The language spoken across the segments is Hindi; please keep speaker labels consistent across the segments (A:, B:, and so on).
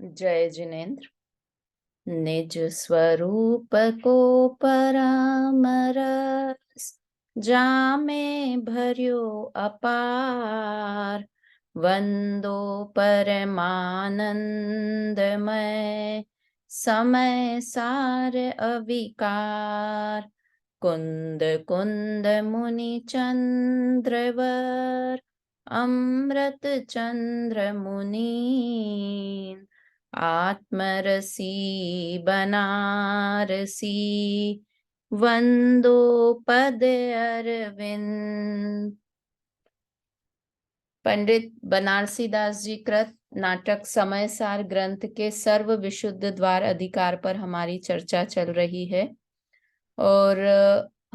A: जय जिनेन्द्र। निज स्वरूप को परामरस, जामे भर्यो अपार। वंदो परमानंदमय, समय सार अविकार। कुंद कुंद मुनि चंद्रवर, अमृत चंद्र मुनि। आत्मरसी बनारसी, वंदो पद अरविंद। पंडित बनारसी दास जी कृत नाटक समय सार ग्रंथ के सर्व विशुद्ध द्वार अधिकार पर हमारी चर्चा चल रही है और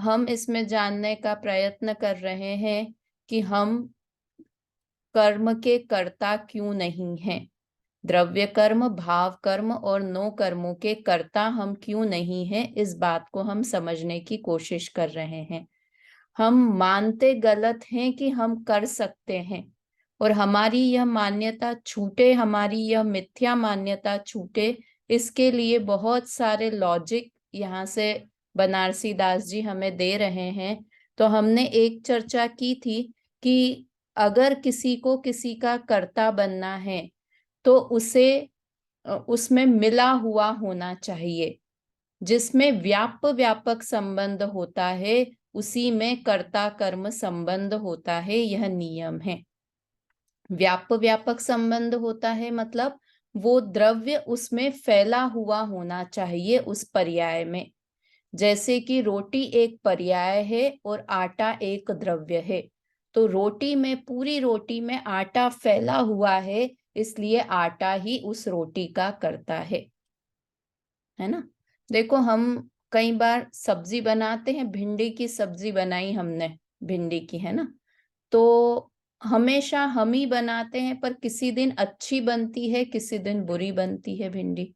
A: हम इसमें जानने का प्रयत्न कर रहे हैं कि हम कर्म के कर्ता क्यों नहीं हैं। द्रव्य कर्म, भाव कर्म और नो कर्मों के कर्ता हम क्यों नहीं हैं, इस बात को हम समझने की कोशिश कर रहे हैं। हम मानते गलत हैं कि हम कर सकते हैं और हमारी यह मान्यता छूटे, हमारी यह मिथ्या मान्यता छूटे, इसके लिए बहुत सारे लॉजिक यहाँ से बनारसी दास जी हमें दे रहे हैं। तो हमने एक चर्चा की थी कि अगर किसी को किसी का कर्ता बनना है तो उसे उसमें मिला हुआ होना चाहिए। जिसमें व्यापक संबंध होता है उसी में कर्ता कर्म संबंध होता है, यह नियम है। व्यापक संबंध होता है मतलब वो द्रव्य उसमें फैला हुआ होना चाहिए उस पर्याय में। जैसे कि रोटी एक पर्याय है और आटा एक द्रव्य है, तो रोटी में, पूरी रोटी में आटा फैला हुआ है, इसलिए आटा ही उस रोटी का करता है ना। देखो, हम कई बार सब्जी बनाते हैं, भिंडी की सब्जी बनाई हमने, भिंडी की, है ना। तो हमेशा हम ही बनाते हैं, पर किसी दिन अच्छी बनती है, किसी दिन बुरी बनती है। भिंडी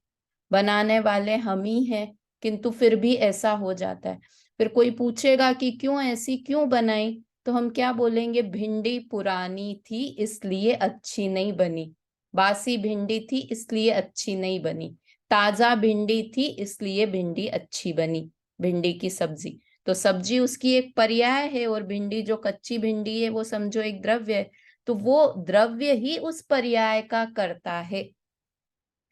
A: बनाने वाले हम ही हैं, किंतु फिर भी ऐसा हो जाता है। फिर कोई पूछेगा कि क्यों ऐसी क्यों बनाई, तो हम क्या बोलेंगे? भिंडी पुरानी थी इसलिए अच्छी नहीं बनी, बासी भिंडी थी इसलिए अच्छी नहीं बनी, ताजा भिंडी थी इसलिए भिंडी अच्छी बनी। भिंडी की सब्जी, तो सब्जी उसकी एक पर्याय है और भिंडी जो कच्ची भिंडी है वो समझो एक द्रव्य है। तो वो द्रव्य ही उस पर्याय का करता है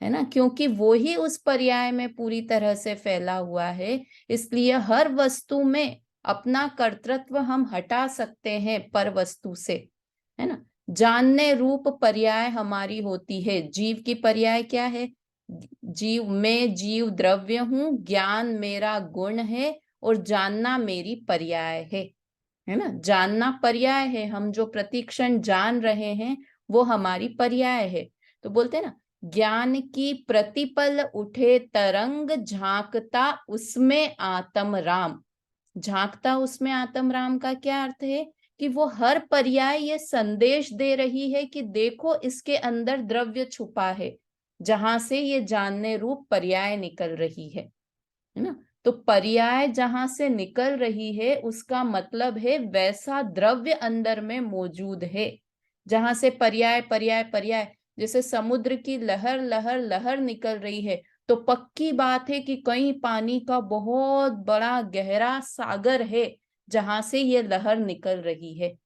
A: ना, क्योंकि वो ही उस पर्याय में पूरी तरह से फैला हुआ है। इसलिए हर वस्तु में अपना कर्तृत्व हम हटा सकते हैं पर वस्तु से, है ना। जानने रूप पर्याय हमारी होती है। जीव की पर्याय क्या है? जीव, मैं जीव द्रव्य हूं, ज्ञान मेरा गुण है और जानना मेरी पर्याय है ना। जानना पर्याय है, हम जो प्रतिक्षण जान रहे हैं वो हमारी पर्याय है। तो बोलते हैं ना, ज्ञान की प्रतिपल उठे तरंग, झांकता उसमें आत्म राम। झांकता उसमें आत्म राम का क्या अर्थ है? कि वो हर पर्याय ये संदेश दे रही है कि देखो इसके अंदर द्रव्य छुपा है, जहां से ये जानने रूप पर्याय निकल रही है ना। तो पर्याय जहां से निकल रही है उसका मतलब है वैसा द्रव्य अंदर में मौजूद है। जहां से पर्याय पर्याय पर्याय, जैसे समुद्र की लहर लहर लहर निकल रही है, तो पक्की बात है कि कहीं पानी का बहुत बड़ा गहरा सागर है जहां से ये लहर निकल रही है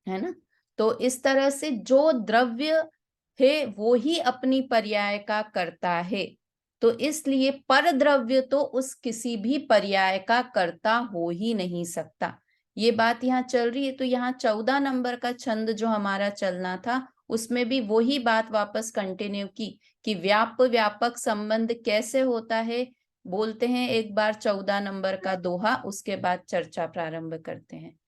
A: ना। तो इस तरह से जो द्रव्य है वो ही अपनी पर्याय का करता है। तो इसलिए पर द्रव्य तो उस किसी भी पर्याय का कर्ता हो ही नहीं सकता। ये बात यहाँ चल रही है। तो यहाँ 14 नंबर का छंद जो हमारा चलना था उसमें भी वही बात वापस कंटिन्यू की कि व्यापक संबंध कैसे होता है। बोलते हैं एक बार 14 नंबर का दोहा, उसके बाद चर्चा प्रारंभ करते हैं।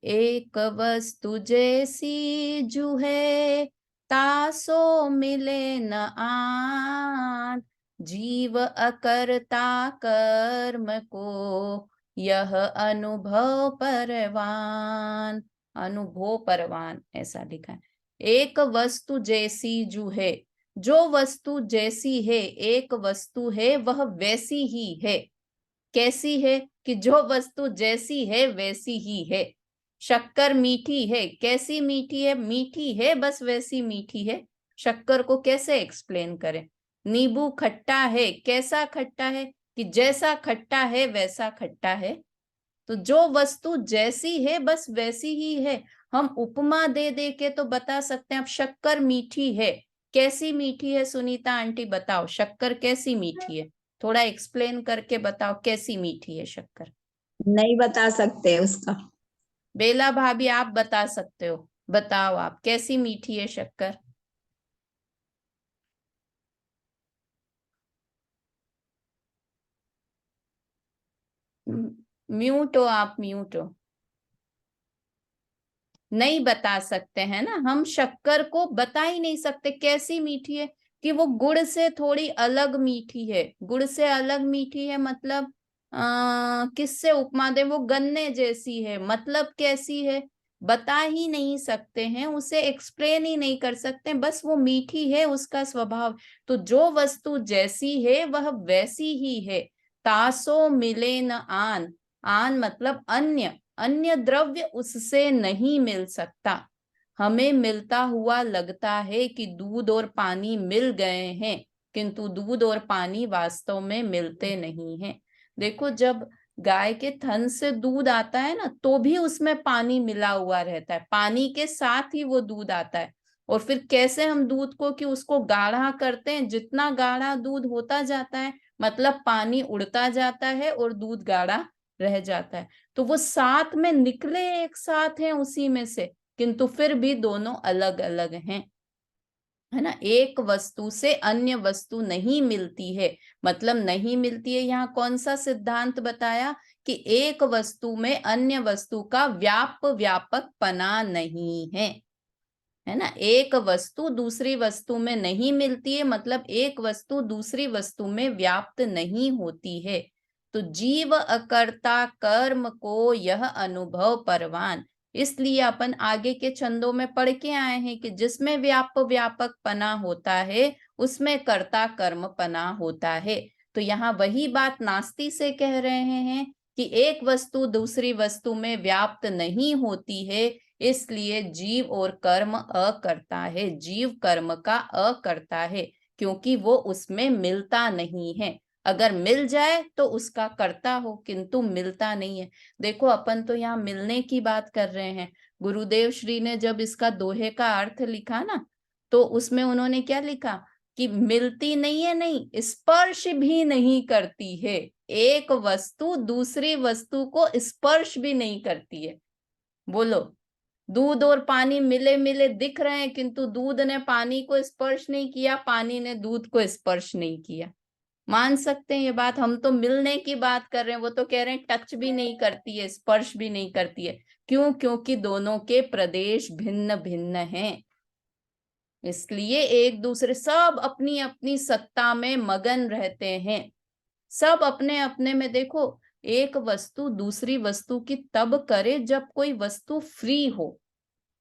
A: एक वस्तु जैसी जू है, तासो मिले न आन। जीव अकर्ता कर्म को, यह अनुभव परवान। अनुभव परवान ऐसा लिखा है। एक वस्तु जैसी जू है, जो वस्तु जैसी है, एक वस्तु है वह वैसी ही है। कैसी है? कि जो वस्तु जैसी है वैसी ही है। शक्कर मीठी है, कैसी मीठी है? मीठी है, बस वैसी मीठी है। शक्कर को कैसे एक्सप्लेन करें? नींबू खट्टा है, कैसा खट्टा है? कि जैसा खट्टा है वैसा खट्टा है। तो जो वस्तु जैसी है बस वैसी ही है। हम उपमा दे दे के तो बता सकते हैं। अब शक्कर मीठी है, कैसी मीठी है सुनीता आंटी बताओ, शक्कर कैसी मीठी है? थोड़ा एक्सप्लेन करके बताओ कैसी मीठी है शक्कर।
B: नहीं बता सकते उसका।
A: बेला भाभी आप बता सकते हो, बताओ आप कैसी मीठी है शक्कर। म्यूट हो आप, म्यूट हो। नहीं बता सकते हैं ना, हम शक्कर को बता ही नहीं सकते कैसी मीठी है। कि वो गुड़ से थोड़ी अलग मीठी है, गुड़ से अलग मीठी है मतलब किससे उपमा दे? वो गन्ने जैसी है मतलब कैसी है? बता ही नहीं सकते हैं, उसे एक्सप्लेन ही नहीं कर सकते, बस वो मीठी है, उसका स्वभाव। तो जो वस्तु जैसी है वह वैसी ही है। तासो मिले न आन, आन मतलब अन्य, अन्य द्रव्य उससे नहीं मिल सकता। हमें मिलता हुआ लगता है कि दूध और पानी मिल गए हैं, किंतु दूध और पानी वास्तव में मिलते नहीं हैं। देखो जब गाय के थन से दूध आता है ना, तो भी उसमें पानी मिला हुआ रहता है, पानी के साथ ही वो दूध आता है। और फिर कैसे हम दूध को कि उसको गाढ़ा करते हैं, जितना गाढ़ा दूध होता जाता है मतलब पानी उड़ता जाता है और दूध गाढ़ा रह जाता है। तो वो साथ में निकले एक साथ हैं उसी में से, किंतु फिर भी दोनों अलग अलग हैं, है ना। एक वस्तु से अन्य वस्तु नहीं मिलती है, मतलब नहीं मिलती है। यहाँ कौन सा सिद्धांत बताया? कि एक वस्तु में अन्य वस्तु का व्यापक पना नहीं है ना। एक वस्तु दूसरी वस्तु में नहीं मिलती है, मतलब एक वस्तु दूसरी वस्तु में व्याप्त नहीं होती है। तो जीव अकर्ता कर्म को यह अनुभव परवान। इसलिए अपन आगे के छंदों में पढ़ के आए हैं कि जिसमें व्यापक पना होता है उसमें कर्ता कर्म पना होता है। तो यहाँ वही बात नास्ती से कह रहे हैं कि एक वस्तु दूसरी वस्तु में व्याप्त नहीं होती है, इसलिए जीव और कर्म अकर्ता है, जीव कर्म का अकर्ता है, क्योंकि वो उसमें मिलता नहीं है। अगर मिल जाए तो उसका कर्ता हो, किंतु मिलता नहीं है। देखो अपन तो यहाँ मिलने की बात कर रहे हैं। गुरुदेव श्री ने जब इसका दोहे का अर्थ लिखा ना, तो उसमें उन्होंने क्या लिखा? कि मिलती नहीं है, नहीं स्पर्श भी नहीं करती है। एक वस्तु दूसरी वस्तु को स्पर्श भी नहीं करती है। बोलो, दूध और पानी मिले मिले दिख रहे हैं, किंतु दूध ने पानी को स्पर्श नहीं किया, पानी ने दूध को स्पर्श नहीं किया। मान सकते हैं ये बात? हम तो मिलने की बात कर रहे हैं, वो तो कह रहे हैं टच भी नहीं करती है, स्पर्श भी नहीं करती है। क्यों? क्योंकि दोनों के प्रदेश भिन्न भिन्न हैं। इसलिए एक दूसरे, सब अपनी अपनी सत्ता में मगन रहते हैं, सब अपने अपने में। देखो एक वस्तु दूसरी वस्तु की तब करे जब कोई वस्तु फ्री हो,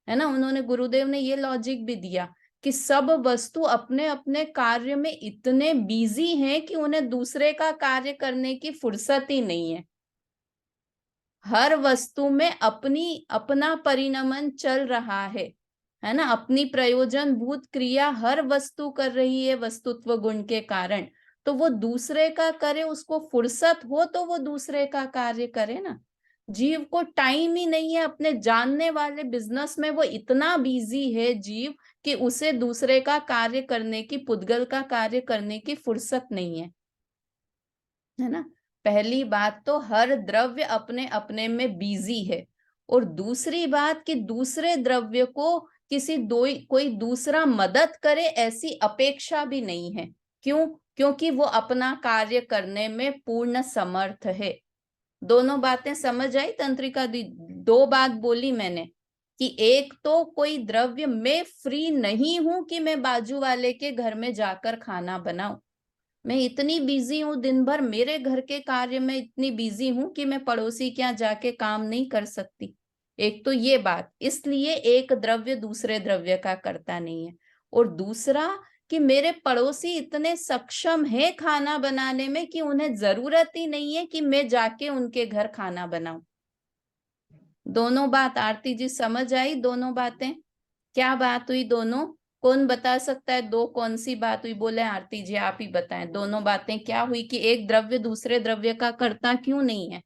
A: है ना। उन्होंने, गुरुदेव ने ये लॉजिक भी दिया कि सब वस्तु अपने अपने कार्य में इतने बिजी हैं कि उन्हें दूसरे का कार्य करने की फुर्सत ही नहीं है। हर वस्तु में अपनी अपना परिणमन चल रहा है ना। अपनी प्रयोजन भूत क्रिया हर वस्तु कर रही है वस्तुत्व गुण के कारण। तो वो दूसरे का करे, उसको फुर्सत हो तो वो दूसरे का कार्य करे ना। जीव को टाइम ही नहीं है, अपने जानने वाले बिजनेस में वो इतना बिजी है जीव कि उसे दूसरे का कार्य करने की, पुद्गल का कार्य करने की फुर्सत नहीं है ना। पहली बात तो हर द्रव्य अपने अपने में बिजी है, और दूसरी बात कि दूसरे द्रव्य को किसी कोई दूसरा मदद करे ऐसी अपेक्षा भी नहीं है। क्यों? क्योंकि वो अपना कार्य करने में पूर्ण समर्थ है। दोनों बातें समझ आई तंत्रिका दी? दो बात बोली मैंने कि एक तो कोई द्रव्य में फ्री नहीं हूं कि मैं बाजू वाले के घर में जाकर खाना बनाऊं। मैं इतनी बिजी हूँ दिन भर, मेरे घर के कार्य में इतनी बिजी हूँ कि मैं पड़ोसी के यहाँ जाके काम नहीं कर सकती। एक तो ये बात, इसलिए एक द्रव्य दूसरे द्रव्य का करता नहीं है। और दूसरा कि मेरे पड़ोसी इतने सक्षम है खाना बनाने में कि उन्हें जरूरत ही नहीं है कि मैं जाके उनके घर खाना बनाऊं। दोनों बात आरती जी समझ आई? दोनों बातें क्या बात हुई दोनों? कौन बता सकता है दो कौन सी बात हुई? बोले आरती जी आप ही बताएं, दोनों बातें क्या हुई कि एक द्रव्य दूसरे द्रव्य का कर्ता क्यों नहीं है?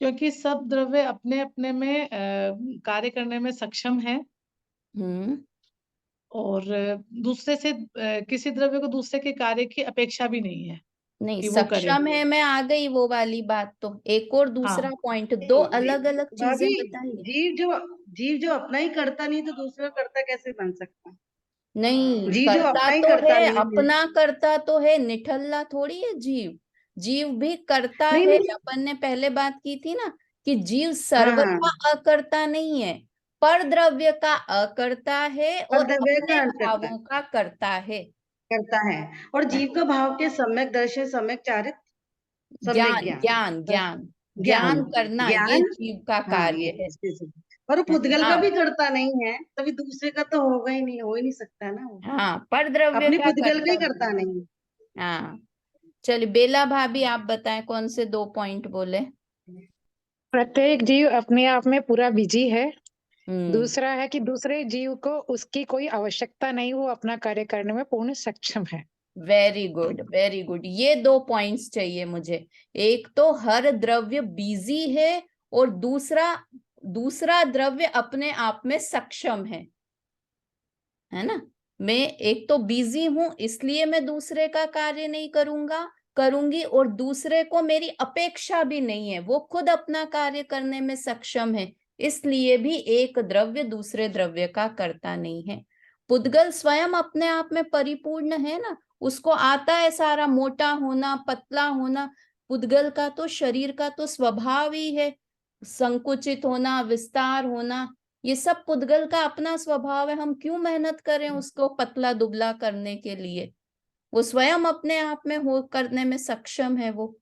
C: क्योंकि सब द्रव्य अपने अपने में कार्य करने में सक्षम है,
A: हम्म।
C: और दूसरे से किसी द्रव्य को दूसरे के कार्य की अपेक्षा भी नहीं है
A: नहीं,
C: कि वो करे।
A: सक्षम है, मैं आ गई वो वाली बात। तो एक और दूसरा
C: हाँ।
A: पॉइंट, दो अलग
D: जी-
A: अलग चीजें
D: भाभी,
A: बताइए।
D: जीव जो अपना ही करता नहीं तो दूसरा करता कैसे बन सकता?
A: नहीं,
D: जीव जो
A: करता
D: अपना ही
A: तो
D: करता
A: है,
D: नहीं है।
A: अपना करता तो है, निठल्ला थोड़ी है जीव। जीव भी करता
D: नहीं
A: है।
D: नहीं।
A: अपन ने पहले बात की थी ना कि जीव
D: हाँ हाँ।
A: सर्वथा अकर्ता नहीं है, पर द्रव्य का अकर्ता है
D: पर
A: और
D: द्रव्य
A: अपने
D: का
A: भावों का करता है।
D: करता है। और जीव का भाव के सम्यक दर्शन, सम्यक चारित, सम्यक
A: ज्ञान
D: ज्ञान।
A: ज्ञान
D: बस।
A: ज्ञान
D: ज्ञान।
A: ज्ञान करना ये
D: ज्ञान।
A: जीव का
D: हाँ
A: कार्य है।
D: और वो पुद्गल का
A: हाँ
D: भी करता नहीं है, तभी दूसरे का तो होगा ही नहीं, हो ही नहीं सकता ना वो।
A: हाँ, पर द्रव्य
D: अपने
A: का
D: पुद्गल का ही
A: कर्तव्य।
D: करता नहीं।
A: हाँ, चलिए बेला भाभी आप बताएं कौन से दो पॉइंट बोले?
E: प्रत्येक जीव अपने आप में पूरा बिजी है।
A: हम्म।
E: दूसरा है कि दूसरे जीव को उसकी कोई आवश्यकता नहीं, वो अपना कार्य करने में पूर्ण सक्षम है।
A: वेरी गुड वेरी गुड, ये दो पॉइंट्स चाहिए मुझे। एक तो हर द्रव्य बिजी है, और दूसरा दूसरा द्रव्य अपने आप में सक्षम है ना। मैं एक तो बिजी हूं इसलिए मैं दूसरे का कार्य नहीं करूंगी, और दूसरे को मेरी अपेक्षा भी नहीं है, वो खुद अपना कार्य करने में सक्षम है, इसलिए भी एक द्रव्य दूसरे द्रव्य का करता नहीं है। पुद्गल स्वयं अपने आप में परिपूर्ण है ना, उसको आता है सारा, मोटा होना पतला होना। पुद्गल का तो शरीर का तो स्वभाव ही है, संकुचित होना विस्तार होना, ये सब पुद्गल का अपना स्वभाव है। हम क्यों मेहनत करें उसको पतला दुबला करने के लिए? वो स्वयं अपने आप में हो करने में सक्षम है वो,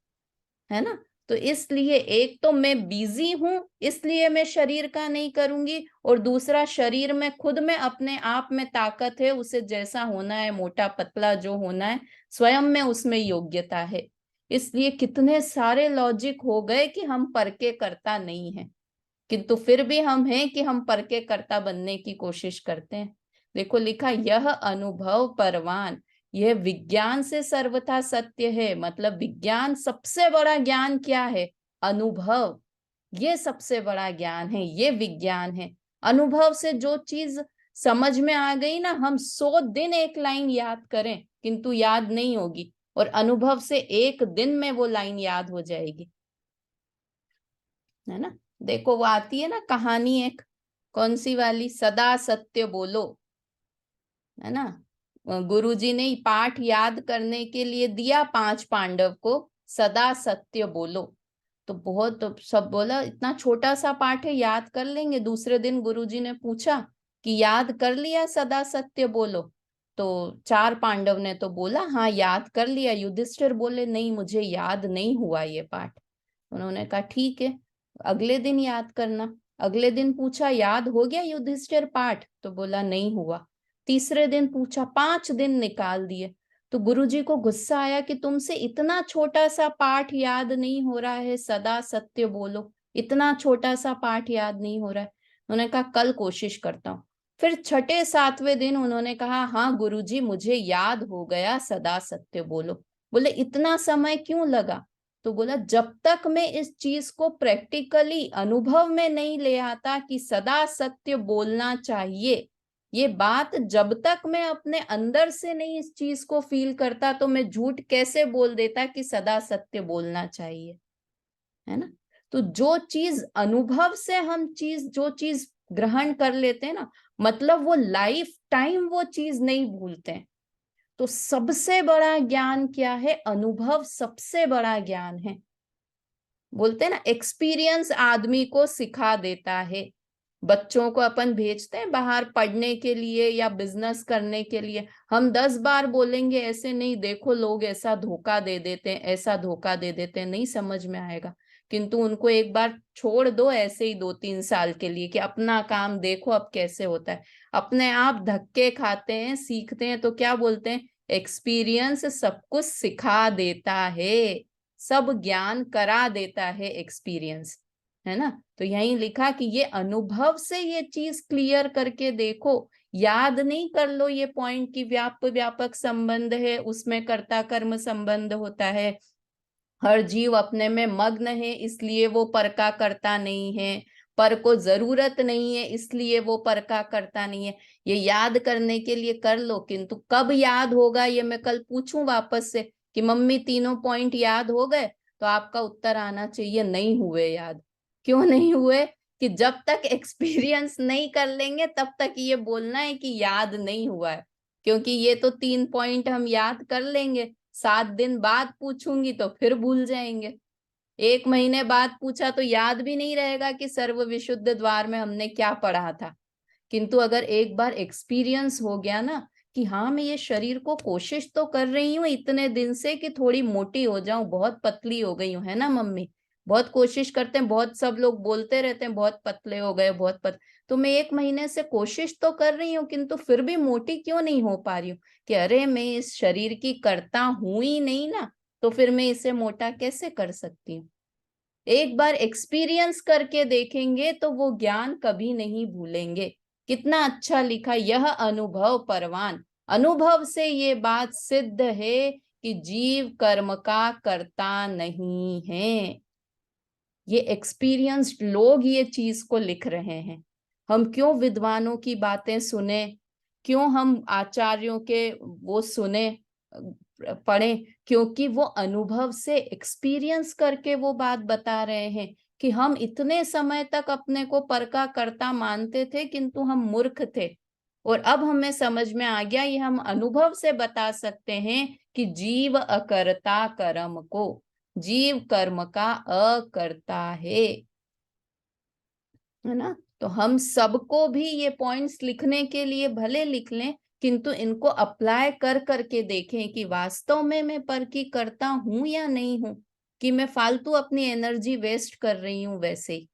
A: है ना। तो इसलिए एक तो मैं बिजी हूं इसलिए मैं शरीर का नहीं करूंगी, और दूसरा शरीर में खुद में अपने आप में ताकत है, उसे जैसा होना है मोटा पतला जो होना है स्वयं में उसमें योग्यता है। इसलिए कितने सारे लॉजिक हो गए कि हम पर के कर्ता नहीं है, किंतु फिर भी हम हैं कि हम पर के कर्ता बनने की कोशिश करते हैं। देखो लिखा, यह अनुभव परवान, यह विज्ञान से सर्वथा सत्य है। मतलब विज्ञान सबसे बड़ा ज्ञान क्या है? अनुभव। ये सबसे बड़ा ज्ञान है, ये विज्ञान है। अनुभव से जो चीज समझ में आ गई ना, हम 100 दिन एक लाइन याद करें किंतु याद नहीं होगी, और अनुभव से एक दिन में वो लाइन याद हो जाएगी, है ना। देखो वो आती है ना कहानी एक, कौन सी वाली, सदा सत्य बोलो, है ना। गुरुजी ने पाठ याद करने के लिए दिया 5 पांडव को, सदा सत्य बोलो। तो बहुत तो सब बोला इतना छोटा सा पाठ है याद कर लेंगे। दूसरे दिन गुरुजी ने पूछा कि याद कर लिया सदा सत्य बोलो? तो 4 पांडव ने तो बोला हाँ याद कर लिया। युधिष्ठिर बोले नहीं मुझे याद नहीं हुआ ये पाठ। उन्होंने कहा ठीक है अगले दिन याद करना। अगले दिन पूछा याद हो गया युधिष्ठिर पाठ? तो बोला नहीं हुआ। तीसरे दिन पूछा, 5 दिन निकाल दिए। तो गुरुजी को गुस्सा आया कि तुमसे इतना छोटा सा पाठ याद नहीं हो रहा है, सदा सत्य बोलो, इतना छोटा सा पाठ याद नहीं हो रहा है। उन्होंने कहा कल कोशिश करता हूँ। फिर छठे सातवें दिन उन्होंने कहा हाँ गुरुजी मुझे याद हो गया, सदा सत्य बोलो। बोले इतना समय क्यों लगा? तो बोला जब तक मैं इस चीज को प्रैक्टिकली अनुभव में नहीं ले आता कि सदा सत्य बोलना चाहिए, ये बात जब तक मैं अपने अंदर से नहीं इस चीज को फील करता, तो मैं झूठ कैसे बोल देता कि सदा सत्य बोलना चाहिए, है ना। तो जो चीज अनुभव से हम जो चीज ग्रहण कर लेते हैं ना, मतलब वो लाइफ टाइम वो चीज नहीं भूलते हैं। तो सबसे बड़ा ज्ञान क्या है? अनुभव सबसे बड़ा ज्ञान है। बोलते हैं ना एक्सपीरियंस आदमी को सिखा देता है। बच्चों को अपन भेजते हैं बाहर पढ़ने के लिए या बिजनेस करने के लिए, हम 10 बार बोलेंगे ऐसे नहीं, देखो लोग ऐसा धोखा दे देते हैं, ऐसा धोखा दे देते हैं, नहीं समझ में आएगा। किंतु उनको एक बार छोड़ दो ऐसे ही 2-3 साल के लिए कि अपना काम देखो अब कैसे होता है, अपने आप धक्के खाते हैं सीखते हैं। तो क्या बोलते हैं? एक्सपीरियंस सब कुछ सिखा देता है, सब ज्ञान करा देता है एक्सपीरियंस, है ना। तो यही लिखा कि ये अनुभव से ये चीज क्लियर करके देखो, याद नहीं कर लो ये पॉइंट की व्यापक संबंध है, उसमें कर्ता कर्म संबंध होता है, हर जीव अपने में मग्न है इसलिए वो पर का करता नहीं है, पर को जरूरत नहीं है इसलिए वो पर का करता नहीं है। ये याद करने के लिए कर लो, किंतु कब याद होगा ये मैं कल पूछूं वापस से कि मम्मी तीनों पॉइंट याद हो गए, तो आपका उत्तर आना चाहिए नहीं हुए याद। क्यों नहीं हुए? कि जब तक एक्सपीरियंस नहीं कर लेंगे तब तक ये बोलना है कि याद नहीं हुआ है, क्योंकि ये तो 3 पॉइंट हम याद कर लेंगे, 7 दिन बाद पूछूंगी तो फिर भूल जाएंगे, 1 महीने बाद पूछा तो याद भी नहीं रहेगा कि सर्व विशुद्ध द्वार में हमने क्या पढ़ा था। किंतु अगर एक बार एक्सपीरियंस हो गया ना कि हाँ मैं ये शरीर को कोशिश तो कर रही हूँ इतने दिन से कि थोड़ी मोटी हो जाऊं, बहुत पतली हो गई हूँ, है ना मम्मी, बहुत कोशिश करते हैं, बहुत सब लोग बोलते रहते हैं बहुत पतले हो गए तो मैं 1 महीने से कोशिश तो कर रही हूँ किंतु फिर भी मोटी क्यों नहीं हो पा रही हूँ, कि अरे मैं इस शरीर की करता हूं ही नहीं ना, तो फिर मैं इसे मोटा कैसे कर सकती हूँ। एक बार एक्सपीरियंस करके देखेंगे तो वो ज्ञान कभी नहीं भूलेंगे। कितना अच्छा लिखा, यह अनुभव परवान, अनुभव से ये बात सिद्ध है कि जीव कर्म का करता नहीं है। ये एक्सपीरियंस्ड लोग ये चीज को लिख रहे हैं। हम क्यों विद्वानों की बातें सुने, क्यों हम आचार्यों के वो सुने पढ़े, क्योंकि वो अनुभव से एक्सपीरियंस करके वो बात बता रहे हैं कि हम इतने समय तक अपने को पर का कर्ता मानते थे किंतु हम मूर्ख थे, और अब हमें समझ में आ गया, ये हम अनुभव से बता सकते हैं कि जीव अकर्ता कर्म को, जीव कर्म का अकर्ता है ना। तो हम सबको भी ये पॉइंट्स लिखने के लिए भले लिख लें किंतु इनको अप्लाई कर करके देखें कि वास्तव में मैं पर की करता हूं या नहीं हूं, कि मैं फालतू अपनी एनर्जी वेस्ट कर रही हूं वैसे ही,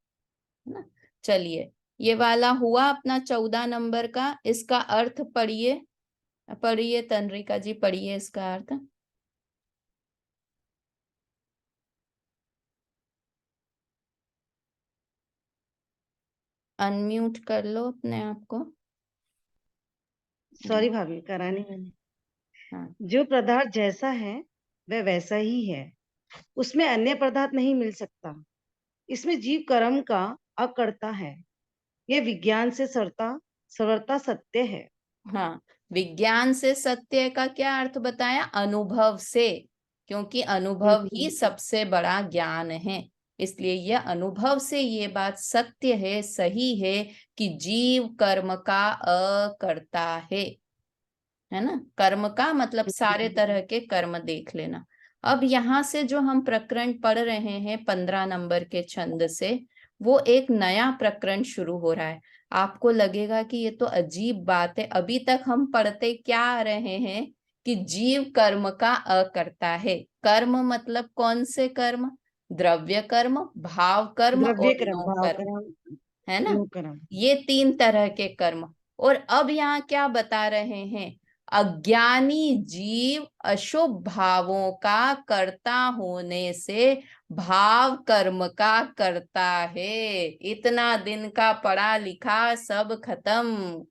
A: है ना। चलिए, ये वाला हुआ अपना 14 नंबर का। इसका अर्थ पढ़िए, पढ़िए तनरिका जी, पढ़िए इसका अर्थ। अनम्यूट कर लो अपने आप को।
D: सॉरी भाभी, करा नहीं मैंने।
A: हाँ,
D: जो पदार्थ जैसा है वह वैसा ही है, उसमें अन्य पदार्थ नहीं मिल सकता। इसमें जीव कर्म का अकर्ता है, यह विज्ञान से सरलता सत्य है।
A: हाँ, विज्ञान से सत्य का क्या अर्थ बताया? अनुभव से, क्योंकि अनुभव ही सबसे बड़ा ज्ञान है, इसलिए यह अनुभव से ये बात सत्य है, सही है कि जीव कर्म का अकर्ता है ना। कर्म का मतलब सारे तरह के कर्म देख लेना। अब यहाँ से जो हम प्रकरण पढ़ रहे हैं 15 नंबर के छंद से, वो एक नया प्रकरण शुरू हो रहा है। आपको लगेगा कि ये तो अजीब बात है, अभी तक हम पढ़ते क्या आ रहे हैं कि जीव कर्म का अकर्ता है। कर्म मतलब कौन से कर्म? द्रव्य कर्म, भाव कर्म
D: द्रव्य
A: और
D: कर्म,
A: नो
D: भाव
A: कर्म,
D: कर्म,
A: है ना।
D: नो कर्म।
A: ये 3 तरह के कर्म। और अब यहाँ क्या बता रहे हैं? अज्ञानी जीव अशुभ भावों का कर्ता होने से भाव कर्म का करता है। इतना दिन का पढ़ा लिखा सब खत्म।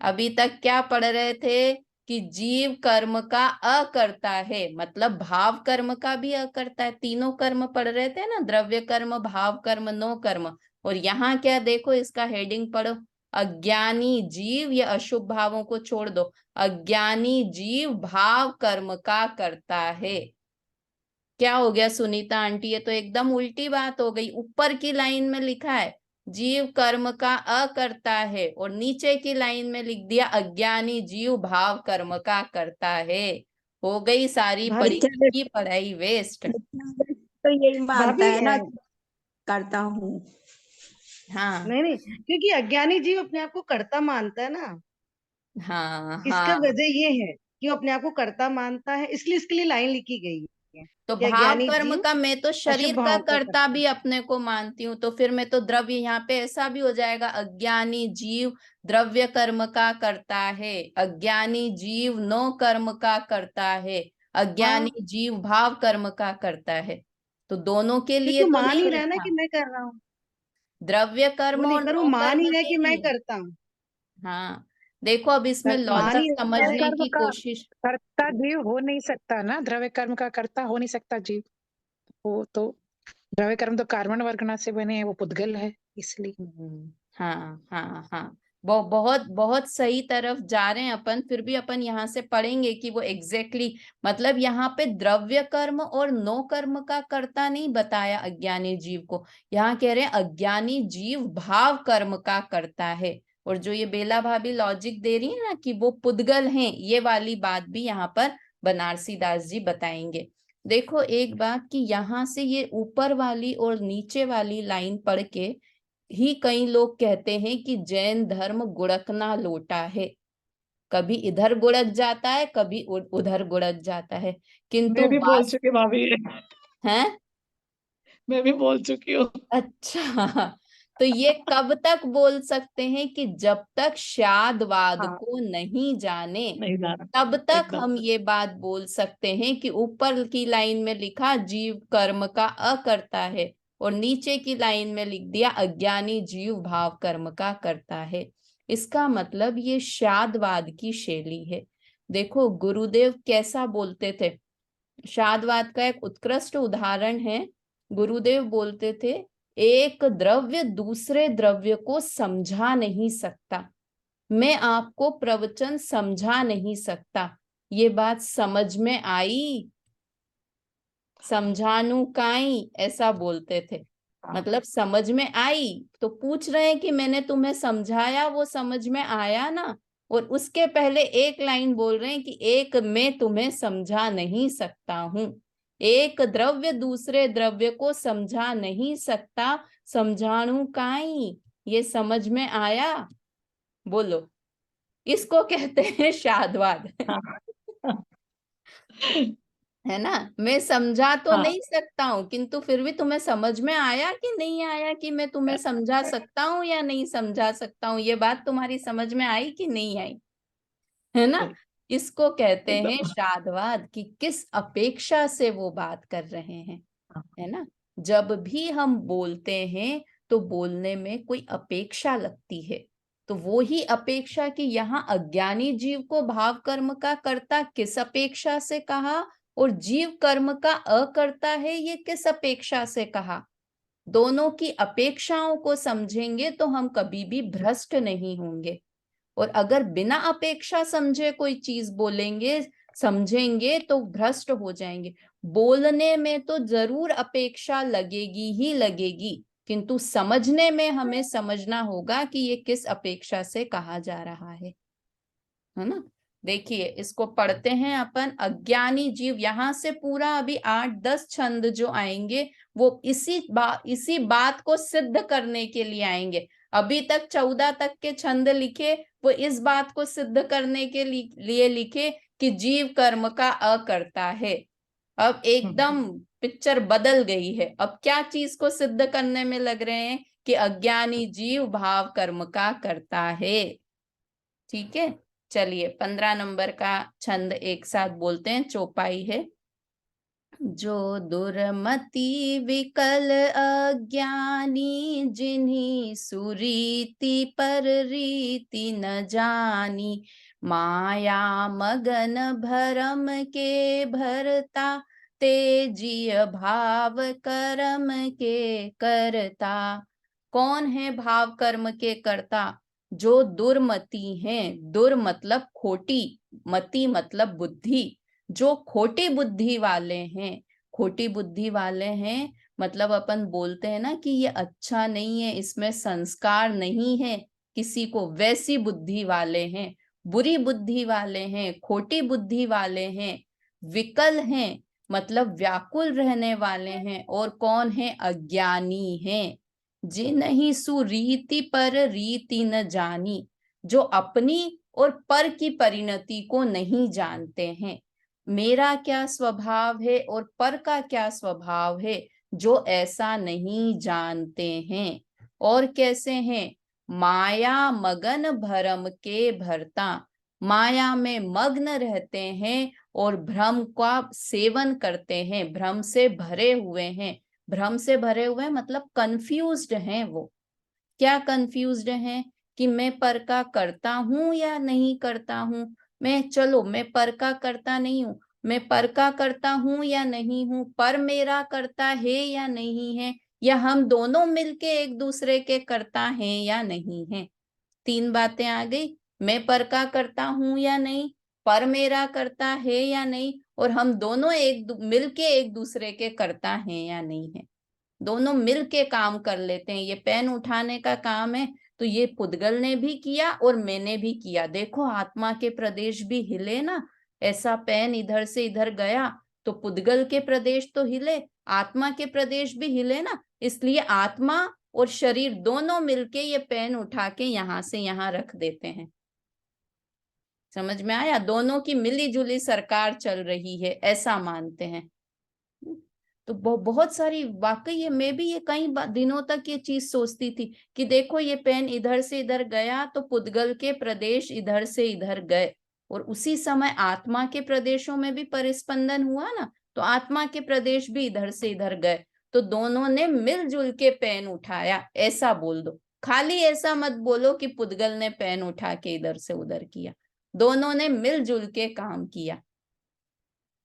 A: अभी तक क्या पढ़ रहे थे कि जीव कर्म का अकर्ता है, मतलब भाव कर्म का भी अकर्ता है। तीनों कर्म पढ़ रहे थे ना, द्रव्य कर्म, भाव कर्म, नो कर्म। और यहाँ क्या देखो, इसका हेडिंग पढ़ो, अज्ञानी जीव, या अशुभ भावों को छोड़ दो, अज्ञानी जीव भाव कर्म का करता है। क्या हो गया सुनीता आंटी? ये तो एकदम उल्टी बात हो गई। ऊपर की लाइन में लिखा है जीव कर्म का अकर्ता है, और नीचे की लाइन में लिख दिया अज्ञानी जीव भाव कर्म का करता है। हो गई सारी
D: भाभी
A: की पढ़ाई वेस्ट।
B: तो यही मानता
D: भाभी
B: है ना, करता हूँ।
A: हाँ
D: नहीं नहीं, क्योंकि अज्ञानी जीव अपने आप को कर्ता मानता है ना,
A: हाँ
D: इसका
A: हाँ।
D: वजह ये है कि वो अपने आप को कर्ता मानता है, इसलिए इसके लिए लाइन लिखी गई है
A: तो
D: कि
A: भाव
D: अज्ञानी
A: कर्म
D: जीव
A: का मैं तो
D: अशुभ
A: शरीर का
D: भाव का
A: कर्ता
D: कर्ता।
A: भी अपने को मानती हूँ, तो फिर मैं तो द्रव्य, यहाँ पे ऐसा भी हो जाएगा अज्ञानी जीव द्रव्य कर्म का करता है, अज्ञानी जीव नो कर्म का करता है,
D: हाँ,
A: अज्ञानी जीव भाव कर्म का करता है। तो दोनों के लिए
D: क्योंकि वो
A: तो
D: मान
A: नहीं
D: ही रहा है ना
A: लिखा,
D: कि मैं कर रहा हूँ।
A: द्रव्य
D: वो
A: कर्म
D: नहीं
A: और
D: कर, वो
A: नो
D: मान
A: कर्म
D: ही रहा है कि
A: नहीं
D: मैं
A: है।
D: करता हूँ।
A: हाँ, देखो अब इसमें
E: द्रव्य
A: लॉजिक समझने
E: कर्म
A: की
E: का
A: कोशिश।
E: कर्ता जीव हो नहीं सकता ना, द्रव्य कर्म का कर्ता हो नहीं सकता जीव। वो तो द्रव्य कर्म तो कार्बन वर्गना से बने हैं, वो पुद्गल है इसलिए।
A: हाँ हाँ हाँ, बहुत बहुत सही तरफ जा रहे हैं अपन। फिर भी अपन यहाँ से पढ़ेंगे कि वो एग्जैक्टली मतलब यहाँ पे द्रव्य कर्म और नो कर्म का कर्ता नहीं बताया अज्ञानी जीव को। यहाँ कह रहे हैं अज्ञानी जीव भाव कर्म का करता है। और जो ये बेला भाभी लॉजिक दे रही है ना कि वो पुद्गल हैं, ये वाली बात भी यहाँ पर बनारसी दास जी बताएंगे। देखो एक बात कि यहाँ से ये ऊपर वाली और नीचे वाली लाइन पढ़ के ही कई लोग कहते हैं कि जैन धर्म गुड़कना लोटा है, कभी इधर गुड़क जाता है कभी उधर गुड़क जाता है। किंतु
C: मैं भी बोल चुकी भाभी,
A: है
C: मैं भी बोल चुकी हूँ।
A: अच्छा, तो ये कब तक बोल सकते हैं कि जब तक शादवाद
E: हाँ।
A: को नहीं जाने
C: नहीं जाना
A: तब तक
C: एकदम।
A: हम ये बात बोल सकते हैं कि ऊपर की लाइन में लिखा जीव कर्म का अकर्ता है और नीचे की लाइन में लिख दिया अज्ञानी जीव भाव कर्म का करता है। इसका मतलब ये शादवाद की शैली है। देखो गुरुदेव कैसा बोलते थे, शादवाद का एक उत्कृष्ट उदाहरण है। गुरुदेव बोलते थे एक द्रव्य दूसरे द्रव्य को समझा नहीं सकता, मैं आपको प्रवचन समझा नहीं सकता। ये बात समझ में आई? समझानू काई, ऐसा बोलते थे। मतलब समझ में आई तो पूछ रहे हैं कि मैंने तुम्हें समझाया, वो समझ में आया ना। और उसके पहले एक लाइन बोल रहे हैं कि एक मैं तुम्हें समझा नहीं सकता हूं। एक द्रव्य दूसरे द्रव्य को समझा नहीं सकता, समझाणु काई, ये समझ में आया? बोलो, इसको कहते हैं शादवाद। है ना, मैं समझा तो
C: हाँ,
A: नहीं सकता हूँ किंतु फिर भी तुम्हें समझ में आया कि नहीं आया कि मैं तुम्हें समझा सकता हूँ या नहीं समझा सकता हूँ, ये बात तुम्हारी समझ में आई कि नहीं आई? है ना, इसको कहते हैं
C: एकदम।
A: शादवाद कि किस अपेक्षा से वो बात कर रहे हैं। है ना, जब भी हम बोलते हैं तो बोलने में कोई अपेक्षा लगती है, तो वो ही अपेक्षा कि यहाँ अज्ञानी जीव को भाव कर्म का कर्ता किस अपेक्षा से कहा और जीव कर्म का अकर्ता है ये किस अपेक्षा से कहा। दोनों की अपेक्षाओं को समझेंगे तो हम कभी भी भ्रष्ट नहीं होंगे। और अगर बिना अपेक्षा समझे कोई चीज बोलेंगे समझेंगे तो भ्रष्ट हो जाएंगे। बोलने में तो जरूर अपेक्षा लगेगी ही लगेगी, किंतु समझने में हमें समझना होगा कि ये किस अपेक्षा से कहा जा रहा है ना। देखिए इसको पढ़ते हैं अपन। अज्ञानी जीव, यहां से पूरा अभी 8-10 छंद जो आएंगे वो इसी बात को सिद्ध करने के लिए आएंगे। अभी तक 14 तक के छंद लिखे वो इस बात को सिद्ध करने के लिए लिखे कि जीव कर्म का अकर्ता है। अब एकदम पिक्चर बदल गई है, अब क्या चीज को सिद्ध करने में लग रहे हैं कि अज्ञानी जीव भाव कर्म का करता है। ठीक है, चलिए 15 नंबर का छंद एक साथ बोलते हैं, चौपाई है। जो दुर्मति विकल अज्ञानी, जिन्हीं सुरीति पर रीति न जानी, माया मगन भरम के भरता, तेजीय भाव कर्म के करता। कौन है भाव कर्म के करता? जो दुर्मति हैं, दुर मतलब खोटी, मति मतलब बुद्धि, जो खोटी बुद्धि वाले हैं। खोटी बुद्धि वाले हैं मतलब अपन बोलते हैं ना कि ये अच्छा नहीं है, इसमें संस्कार नहीं है किसी को, वैसी बुद्धि वाले हैं, बुरी बुद्धि वाले हैं, खोटी बुद्धि वाले हैं। विकल हैं मतलब व्याकुल रहने वाले हैं। और कौन है? अज्ञानी हैं। जिन्हीं सुरीति पर रीति न जानी, जो अपनी और पर की परिणति को नहीं जानते हैं। मेरा क्या स्वभाव है और पर का क्या स्वभाव है, जो ऐसा नहीं जानते हैं। और कैसे हैं? माया मगन भरम के भरता, माया में मग्न रहते हैं और भ्रम का सेवन करते हैं, भ्रम से भरे हुए हैं। भ्रम से भरे हुए मतलब कंफ्यूज्ड हैं वो। क्या कंफ्यूज्ड हैं? कि मैं पर का करता हूं या नहीं करता हूं। मैं पर का करता नहीं हूं, मैं पर का करता हूं या नहीं हूं, पर मेरा करता है या नहीं है, या हम दोनों मिलके एक दूसरे के करता है या नहीं है। 3 बातें आ गई। मैं पर का करता हूं या नहीं, पर मेरा करता है या नहीं, और हम दोनों मिलके एक दूसरे के करता है या नहीं है। दोनों मिलके काम कर लेते हैं। ये पेन उठाने का काम है तो ये पुद्गल ने भी किया और मैंने भी किया। देखो आत्मा के प्रदेश भी हिले ना, ऐसा पेन इधर से इधर गया तो पुद्गल के प्रदेश तो हिले, आत्मा के प्रदेश भी हिले ना। इसलिए आत्मा और शरीर दोनों मिलके ये पेन उठा के यहां से यहां रख देते हैं। समझ में आया? दोनों की मिली जुली सरकार चल रही है, ऐसा मानते हैं। तो बहुत सारी वाकई ये मैं भी ये कई दिनों तक ये चीज सोचती थी कि देखो ये पेन इधर से इधर गया तो पुद्गल के प्रदेश इधर से इधर गए, और उसी समय आत्मा के प्रदेशों में भी परिस्पंदन हुआ ना, तो आत्मा के प्रदेश भी इधर से इधर गए, तो दोनों ने मिलजुल के पेन उठाया, ऐसा बोल दो। खाली ऐसा मत बोलो कि पुद्गल ने पेन उठा के इधर से उधर किया, दोनों ने मिलजुल के काम किया,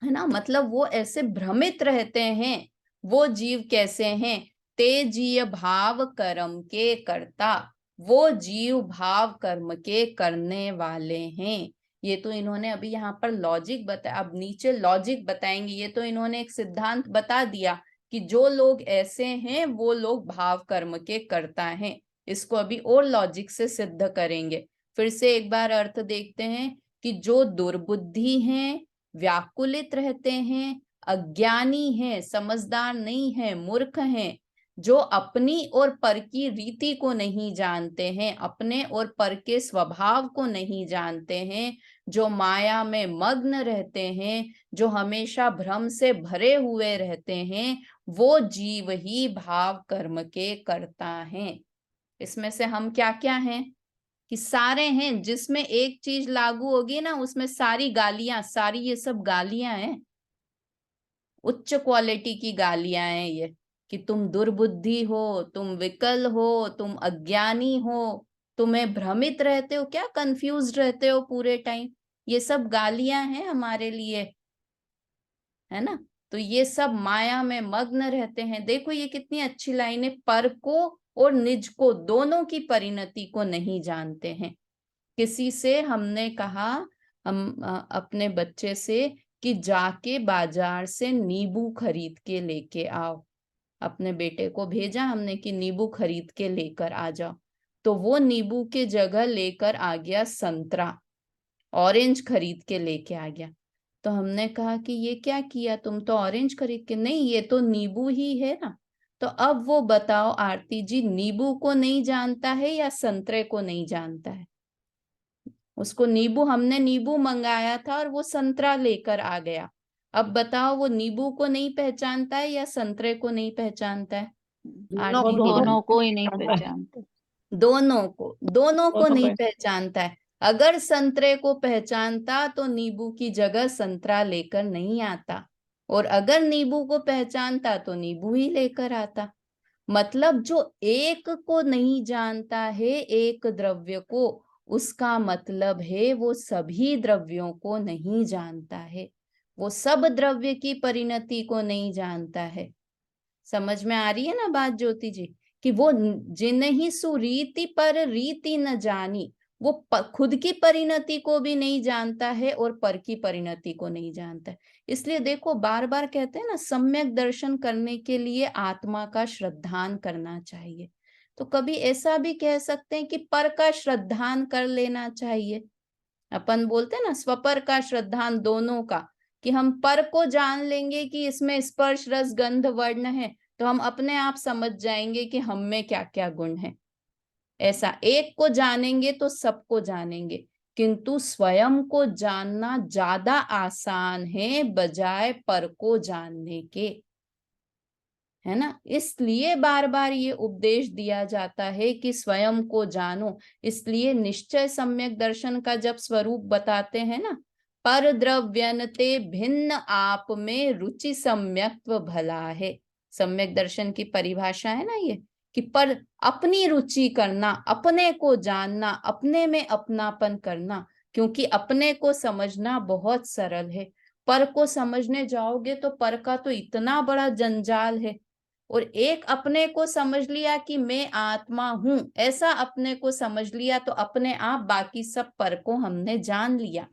A: है ना। मतलब वो ऐसे भ्रमित रहते हैं। वो जीव कैसे हैं? तेजीय भाव कर्म के कर्ता, वो जीव भाव कर्म के करने वाले हैं। ये तो इन्होंने अभी यहाँ पर लॉजिक बताया, अब नीचे लॉजिक बताएंगे। ये तो इन्होंने एक सिद्धांत बता दिया कि जो लोग ऐसे हैं वो लोग भाव कर्म के कर्ता हैं। इसको अभी और लॉजिक से सिद्ध करेंगे। फिर से एक बार अर्थ देखते हैं कि जो दुर्बुद्धि हैं, व्याकुलित रहते हैं, अज्ञानी हैं, समझदार नहीं है, मूर्ख हैं, जो अपनी और पर की रीति को नहीं जानते हैं, अपने और पर के स्वभाव को नहीं जानते हैं, जो माया में मग्न रहते हैं, जो हमेशा भ्रम से भरे हुए रहते हैं, वो जीव ही भाव कर्म के कर्ता हैं। इसमें से हम क्या क्या हैं? कि सारे हैं। जिसमें एक चीज लागू होगी ना उसमें सारी गालियां, सारी ये सब गालियां हैं, उच्च क्वालिटी की गालियां हैं ये, कि तुम दुर्बुद्धि हो, तुम विकल हो, तुम अज्ञानी हो, तुम्हें भ्रमित रहते हो, क्या कंफ्यूज रहते हो पूरे टाइम, ये सब गालियां हैं हमारे लिए, है ना। तो ये सब माया में मग्न रहते हैं। देखो ये कितनी अच्छी लाइन है, पर को और निज को दोनों की परिणति को नहीं जानते हैं। किसी से हमने कहा, हम अपने बच्चे से कि जाके बाजार से नींबू खरीद के लेके आओ, अपने बेटे को भेजा हमने कि नींबू खरीद के लेकर आ जाओ, तो वो नींबू के जगह लेकर आ गया संतरा, ऑरेंज खरीद के लेके आ गया। तो हमने कहा कि ये क्या किया, तुम तो ऑरेंज खरीद के, नहीं ये तो नींबू ही है ना। तो अब वो बताओ आरती जी, नींबू को नहीं जानता है या संतरे को नहीं जानता है? उसको नींबू, हमने नींबू मंगाया था और वो संतरा लेकर आ गया। अब बताओ वो नींबू को नहीं पहचानता है या संतरे को नहीं पहचानता है? आरती दीदी,
F: दोनों को ही नहीं पहचानते।
A: दोनों को नहीं
C: पहचान-
A: पहचानता है। अगर संतरे को पहचानता तो नींबू की जगह संतरा लेकर नहीं आता, और अगर नींबू को पहचानता तो नींबू ही लेकर आता। मतलब जो एक को नहीं जानता है, एक द्रव्य को, उसका मतलब है वो सभी द्रव्यों को नहीं जानता है, वो सब द्रव्य की परिणति को नहीं जानता है। समझ में आ रही है ना बात ज्योति जी? कि वो जिन्हीं सुरीति पर रीति न जानी, वो खुद की परिणति को भी नहीं जानता है और पर की परिणति को नहीं जानता है। इसलिए देखो बार बार कहते हैं ना, सम्यक दर्शन करने के लिए आत्मा का श्रद्धान करना चाहिए। तो कभी ऐसा भी कह सकते हैं कि पर का श्रद्धान कर लेना चाहिए। अपन बोलते हैं ना स्वपर का श्रद्धान, दोनों का, कि हम पर को जान लेंगे कि इसमें स्पर्श रस गंध वर्ण है, तो हम अपने आप समझ जाएंगे कि हम में क्या क्या गुण है। ऐसा एक को जानेंगे तो सबको जानेंगे, किंतु स्वयं को जानना ज्यादा आसान है बजाय पर को जानने के, है ना। इसलिए बार बार ये उपदेश दिया जाता है कि स्वयं को जानो। इसलिए निश्चय सम्यक दर्शन का जब स्वरूप बताते हैं ना, पर द्रव्यनते भिन्न आप में रुचि सम्यक्त्व भला है। सम्यक दर्शन की परिभाषा है ना ये, कि पर अपनी रुचि करना, अपने को जानना, अपने में अपनापन करना, क्योंकि अपने को समझना बहुत सरल है, पर को समझने जाओगे तो पर का तो इतना बड़ा जंजाल है। और एक अपने को समझ लिया कि मैं आत्मा हूं, ऐसा अपने को समझ लिया तो अपने आप बाकी सब पर को हमने जान लिया।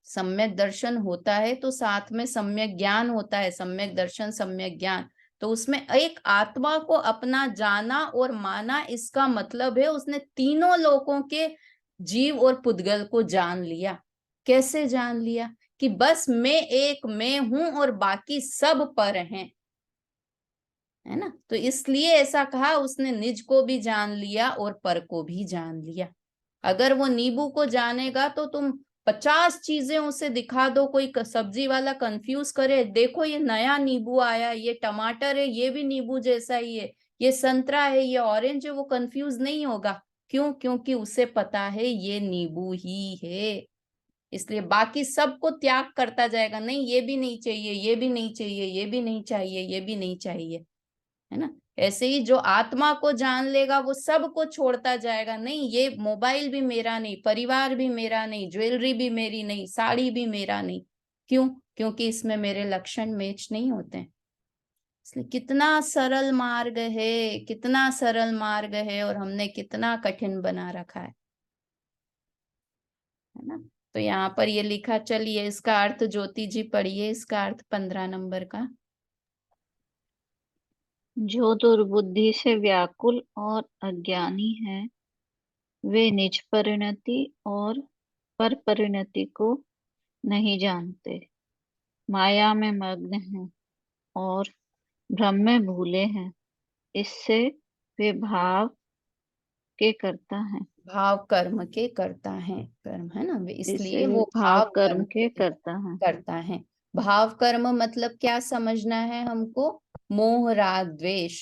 A: सम्यक दर्शन होता है तो साथ में सम्यक ज्ञान होता है, सम्यक दर्शन सम्यक ज्ञान, तो उसमें एक आत्मा को अपना जाना और माना, इसका मतलब है उसने तीनों लोकों के जीव और पुद्गल को जान लिया। कैसे जान लिया? कि बस मैं हूं और बाकी सब पर हैं, है ना। तो इसलिए ऐसा कहा, उसने निज को भी जान लिया और पर को भी जान लिया। अगर वो नींबू को जानेगा तो तुम 50 चीजें उसे दिखा दो, कोई सब्जी वाला कंफ्यूज करे, देखो ये नया नींबू आया, ये टमाटर है, ये भी नींबू जैसा ही है, ये संतरा है, ये ऑरेंज है, वो कंफ्यूज नहीं होगा। क्यों? क्योंकि उसे पता है ये नींबू ही है। इसलिए बाकी सबको त्याग करता जाएगा, नहीं ये भी नहीं चाहिए, ये भी नहीं चाहिए, ये भी नहीं चाहिए, ये भी नहीं चाहिए, है ना। ऐसे ही जो आत्मा को जान लेगा वो सब को छोड़ता जाएगा, नहीं ये मोबाइल भी मेरा नहीं, परिवार भी मेरा नहीं, ज्वेलरी भी मेरी नहीं, साड़ी भी मेरा नहीं। क्यों? क्योंकि इसमें मेरे लक्षण मैच नहीं होते हैं। इसलिए कितना सरल मार्ग है, कितना सरल मार्ग है, और हमने कितना कठिन बना रखा है ना। तो यहाँ पर ये लिखा, चलिए इसका अर्थ ज्योति जी पढ़िए, इसका अर्थ 15 नंबर का।
F: जो दुर्बुद्धि से व्याकुल और अज्ञानी है, वे निज परिणति और पर परिणति को नहीं जानते, माया में मग्न हैं और भ्रम में भूले हैं। इससे वे भाव के करता है,
A: भाव कर्म के करता है, कर्म है ना, इसलिए
F: इससे वे
A: वो
F: भाव
A: भाव
F: कर्म
A: कर्म
F: के करता है।
A: करता है। भाव कर्म मतलब क्या समझना है हमको? मोह राग द्वेष,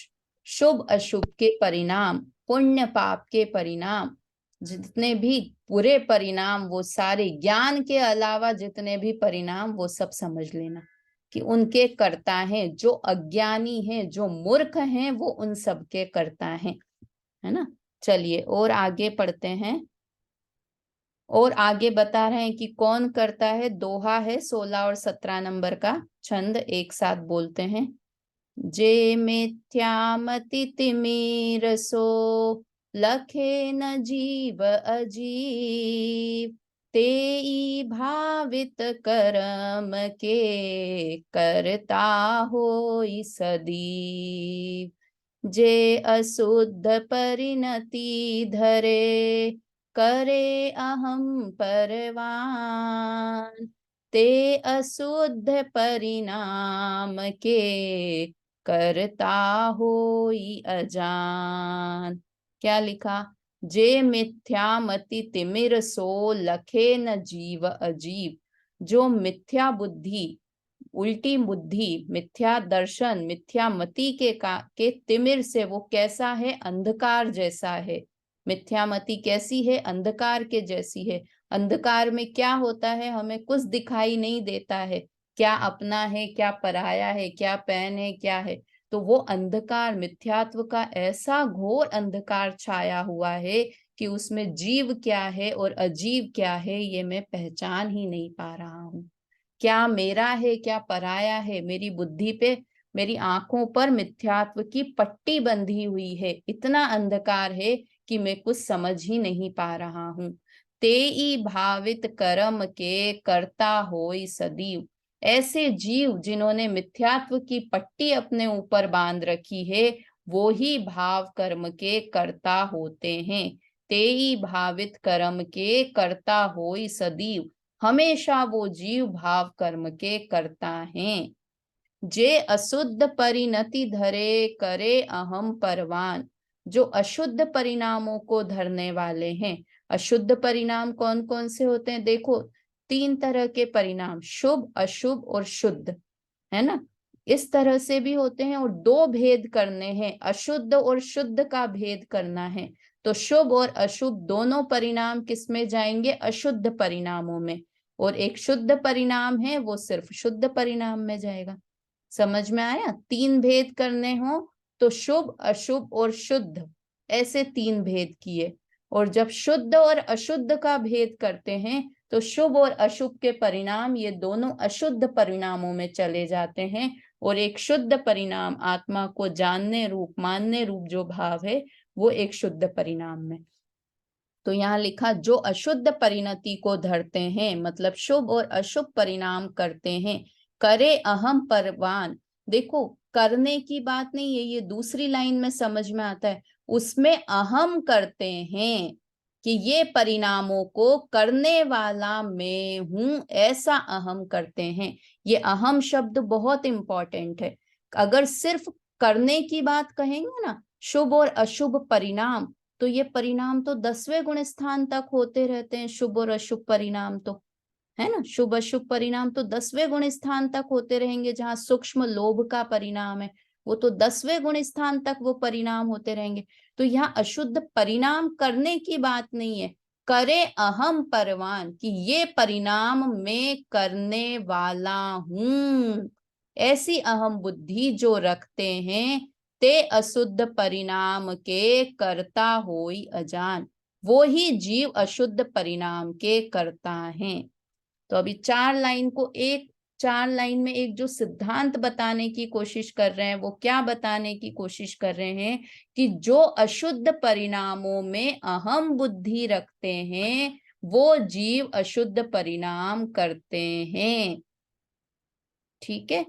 A: शुभ अशुभ के परिणाम, पुण्य पाप के परिणाम, जितने भी बुरे परिणाम, वो सारे ज्ञान के अलावा जितने भी परिणाम, वो सब समझ लेना कि उनके करता है। जो अज्ञानी है, जो मूर्ख हैं, वो उन सब के करता है ना। चलिए और आगे पढ़ते हैं, और आगे बता रहे हैं कि कौन करता है। दोहा है 16 और 17 नंबर का, छंद एक साथ बोलते हैं। जे मिथ्यामति तिमिर सो, लखे न जीव अजीव, तेई भावित कर्म के, करता होई सदीव। जे अशुद्ध परिणति धरे, करे अहम परवान, ते अशुद्ध परिणाम के, करता होई अजान। क्या लिखा? जे मिथ्या मति तिमिर सो, लखे न जीव अजीब। जो मिथ्या बुद्धि, उल्टी बुद्धि, मिथ्या दर्शन, मिथ्या मति के तिमिर से, वो कैसा है? अंधकार जैसा है। मिथ्या मति कैसी है? अंधकार के जैसी है। अंधकार में क्या होता है? हमें कुछ दिखाई नहीं देता है, क्या अपना है, क्या पराया है, क्या पैन है, क्या है। तो वो अंधकार, मिथ्यात्व का ऐसा घोर अंधकार छाया हुआ है कि उसमें जीव क्या है और अजीव क्या है, ये मैं पहचान ही नहीं पा रहा हूँ। क्या मेरा है, क्या पराया है। मेरी बुद्धि पे, मेरी आंखों पर मिथ्यात्व की पट्टी बंधी हुई है। इतना अंधकार है कि मैं कुछ समझ ही नहीं पा रहा हूँ। तेई भावित कर्म के, करता होई सदीव। ऐसे जीव जिन्होंने मिथ्यात्व की पट्टी अपने ऊपर बांध रखी है, वो ही भाव कर्म के करता होते हैं। तेई भावित कर्म के, करता होई सदीव। हमेशा वो जीव भाव कर्म के करता है। जे अशुद्ध परिणति धरे, करे अहम परवान। जो अशुद्ध परिणामों को धरने वाले हैं। अशुद्ध परिणाम कौन कौन से होते हैं? देखो 3 तरह के परिणाम, शुभ, अशुभ और शुद्ध, है ना। इस तरह से भी होते हैं, और 2 भेद करने हैं, अशुद्ध और शुद्ध का भेद करना है। तो शुभ और अशुभ दोनों परिणाम किस में जाएंगे? अशुद्ध परिणामों में। और एक शुद्ध परिणाम है, वो सिर्फ शुद्ध परिणाम में जाएगा। समझ में आया? 3 भेद करने हो तो शुभ, अशुभ और शुद्ध, ऐसे 3 भेद किए। और जब शुद्ध और अशुद्ध का भेद करते हैं तो शुभ और अशुभ के परिणाम ये दोनों अशुद्ध परिणामों में चले जाते हैं, और एक शुद्ध परिणाम आत्मा को जानने रूप, मानने रूप जो भाव है वो एक शुद्ध परिणाम में। तो यहाँ लिखा जो अशुद्ध परिणति को धरते हैं, मतलब शुभ और अशुभ परिणाम करते हैं, करे अहम परवान। देखो करने की बात नहीं है, ये दूसरी लाइन में समझ में आता है, उसमें अहम करते हैं कि ये परिणामों को करने वाला मैं हूं, ऐसा अहम करते हैं। ये अहम शब्द बहुत इंपॉर्टेंट है। अगर सिर्फ करने की बात कहेंगे ना, शुभ और अशुभ परिणाम, तो ये परिणाम तो 10वें गुण स्थान तक होते रहते हैं। शुभ और अशुभ परिणाम तो है ना, शुभ अशुभ परिणाम तो 10वें गुण स्थान तक होते रहेंगे। जहां सूक्ष्म लोभ का परिणाम है वो तो 10वें गुण स्थान तक वो परिणाम होते रहेंगे। तो यहाँ अशुद्ध परिणाम करने की बात नहीं है, करे अहम परवान, कि ये परिणाम मैं करने वाला हूं। ऐसी अहम बुद्धि जो रखते हैं ते अशुद्ध परिणाम के कर्ता होई अजान, वो ही जीव अशुद्ध परिणाम के कर्ता हैं। तो अभी 4 लाइन में एक जो सिद्धांत बताने की कोशिश कर रहे हैं, वो क्या बताने की कोशिश कर रहे हैं कि जो अशुद्ध परिणामों में अहम बुद्धि रखते हैं वो जीव अशुद्ध परिणाम करते हैं। ठीक है,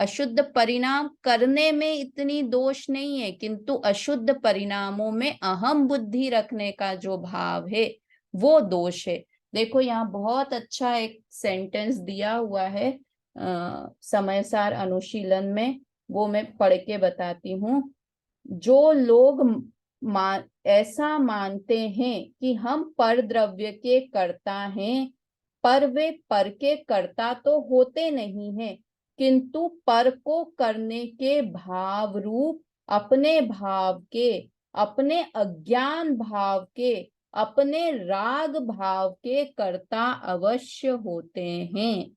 A: अशुद्ध परिणाम करने में इतनी दोष नहीं है, किंतु अशुद्ध परिणामों में अहम बुद्धि रखने का जो भाव है वो दोष है। देखो यहाँ बहुत अच्छा एक सेंटेंस दिया हुआ है समयसार अनुशीलन में, वो मैं पढ़ के बताती हूँ। जो लोग ऐसा मानते हैं कि हम पर द्रव्य के कर्ता हैं, पर वे पर के कर्ता तो होते नहीं हैं, किंतु पर को करने के भाव रूप अपने भाव के, अपने अज्ञान भाव के, अपने राग भाव के कर्ता अवश्य होते हैं,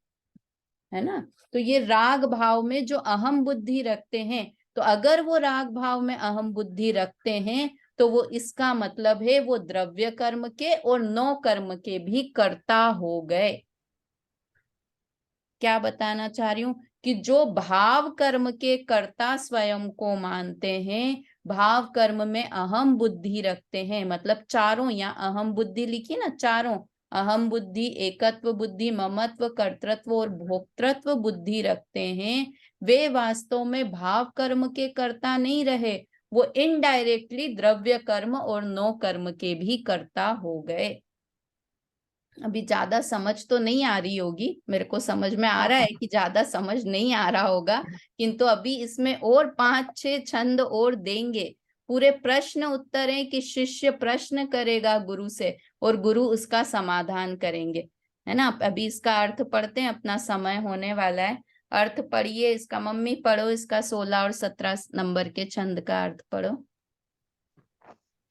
A: है ना। तो ये राग भाव में जो अहम बुद्धि रखते हैं, तो अगर वो राग भाव में अहम बुद्धि रखते हैं तो वो इसका मतलब है वो द्रव्य कर्म के और नौ कर्म के भी कर्ता हो गए। क्या बताना चाह रही हूं कि जो भाव कर्म के कर्ता स्वयं को मानते हैं, भाव कर्म में अहम बुद्धि रखते हैं, मतलब चारों, यहाँ अहम बुद्धि लिखी ना, चारों अहम बुद्धि, एकत्व बुद्धि, ममत्व, कर्तृत्व और भोक्तृत्व बुद्धि रखते हैं, वे वास्तव में भाव कर्म के कर्ता नहीं रहे, वो इनडायरेक्टली द्रव्य कर्म और नौ कर्म के भी कर्ता हो गए। अभी ज्यादा समझ तो नहीं आ रही होगी, मेरे को समझ में आ रहा है कि ज्यादा समझ नहीं आ रहा होगा, किंतु अभी इसमें और 5-6 छंद और देंगे। पूरे प्रश्न उत्तर है कि शिष्य प्रश्न करेगा गुरु से और गुरु उसका समाधान करेंगे, है ना। अभी इसका अर्थ पढ़ते हैं, अपना समय होने वाला है। अर्थ पढ़िए इसका, मम्मी पढ़ो इसका 16 और 17 नंबर के छंद का अर्थ पढ़ो।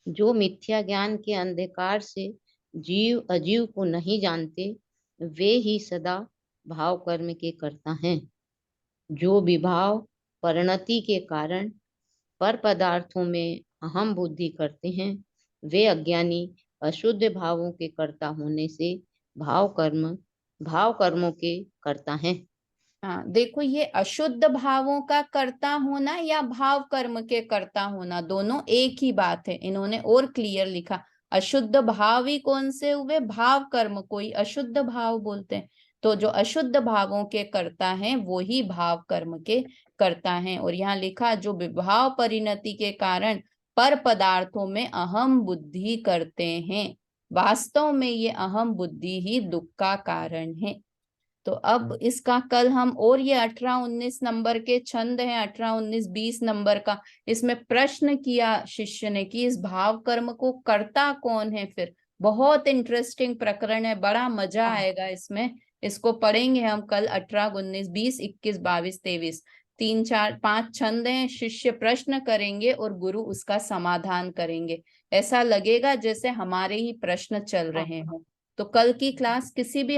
G: जो मिथ्या ज्ञान के अंधकार से जीव अजीव को नहीं जानते, वे ही सदा भाव कर्म के कर्ता हैं। जो विभाव परिणति के कारण पर पदार्थों में अहम बुद्धि करते हैं, वे अज्ञानी अशुद्ध भावों के कर्ता होने से भाव कर्मों के कर्ता हैं।
A: हाँ देखो, ये अशुद्ध भावों का कर्ता होना या भाव कर्म के कर्ता होना, दोनों एक ही बात है। इन्होंने और क्लियर लिखा, अशुद्ध भाव ही कौन से हुए, भाव कर्म को ही अशुद्ध भाव बोलते हैं। तो जो अशुद्ध भावों के कर्ता हैं वो ही भाव कर्म के कर्ता हैं। और यहाँ लिखा जो विभाव परिणति के कारण पर पदार्थों में अहम बुद्धि करते हैं, वास्तव में ये अहम बुद्धि ही दुख का कारण है। तो अब इसका कल हम, और ये 18-19 नंबर के छंद हैं, 18-19-20 नंबर का, इसमें प्रश्न किया शिष्य ने कि इस भाव कर्म को करता कौन है। फिर बहुत इंटरेस्टिंग प्रकरण है, बड़ा मजा आएगा इसमें, इसको पढ़ेंगे हम कल। 18-19-20 21-22-23 3-4-5 छंद हैं, शिष्य प्रश्न करेंगे और गुरु उसका समाधान करेंगे। ऐसा लगेगा जैसे हमारे ही प्रश्न चल रहे हों। तो कल की क्लास किसी भी